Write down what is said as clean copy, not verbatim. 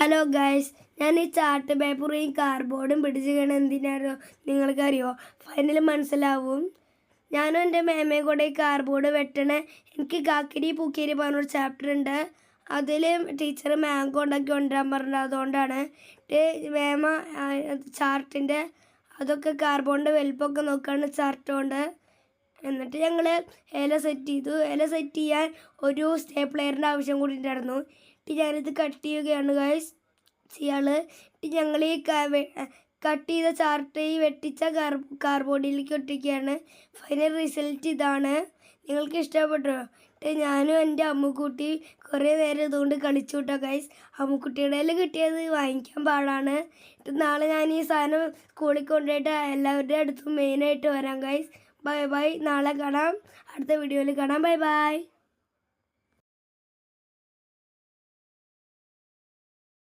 Hello guys, ഞാൻ ഈ chart പേപ്പറും ഈ കാർഡ്ബോർഡും പിടിച്ചിരിക്കണ എന്തിനാണോ നിങ്ങൾക്കറിയോ? ഫൈനൽ മനസ്സിലാവും. ഞാനും എൻ്റെ മേമയും കൂടെ ഈ കാർഡ്ബോർഡ് വെട്ടണേ. എനിക്ക് കാക്കിരി പൂക്കിരി പറഞ്ഞൊരു ചാപ്റ്റർ ഉണ്ട്. അതിൽ ടീച്ചർ മാംഗോ ഉണ്ടാക്കി കൊണ്ടുവരാൻ പറഞ്ഞത് അതുകൊണ്ടാണ്. മേമ ചാർട്ടിൻ്റെ അതൊക്കെ കാർഡ്ബോർഡിൻ്റെ വലിപ്പമൊക്കെ നോക്കുകയാണ് ചാർട്ട് കൊണ്ട്. എന്നിട്ട് ഞങ്ങൾ ഇല സെറ്റ് ചെയ്തു. ഇല സെറ്റ് ചെയ്യാൻ ഒരു സ്റ്റേപ്ലെയറിൻ്റെ ആവശ്യം കൂടി ഉണ്ടായിരുന്നു. ഞാനിത് കട്ട് ചെയ്യുകയാണ് ഗൈസ്. ഇയാൾ ഞങ്ങൾ ഈ കട്ട് ചെയ്ത ചാർട്ട് ഈ വെട്ടിച്ച കാർഡ്ബോർഡിലേക്ക് ഒട്ടിക്കുകയാണ്. ഫൈനൽ റിസൾട്ട് ഇതാണ്. നിങ്ങൾക്ക് ഇഷ്ടപ്പെട്ടോ? ഞാനും എൻ്റെ അമ്മുക്കുട്ടി കുറേ നേരം ഇതുകൊണ്ട് കളിച്ചു കേട്ടോ ഗൈസ്. അമ്മുക്കുട്ടിയുടെ കയ്യിൽ കിട്ടിയത് വാങ്ങിക്കാൻ പാടാണ്. നാളെ ഞാൻ ഈ സാധനം സ്കൂളിൽ കൊണ്ടുപോയിട്ട് എല്ലാവരുടെ അടുത്തും മെയിനായിട്ട് വരാം ഗൈസ്. Bye bye. നാളെ കാണാം. അടുത്ത വീഡിയോയിൽ കാണാം. Bye bye.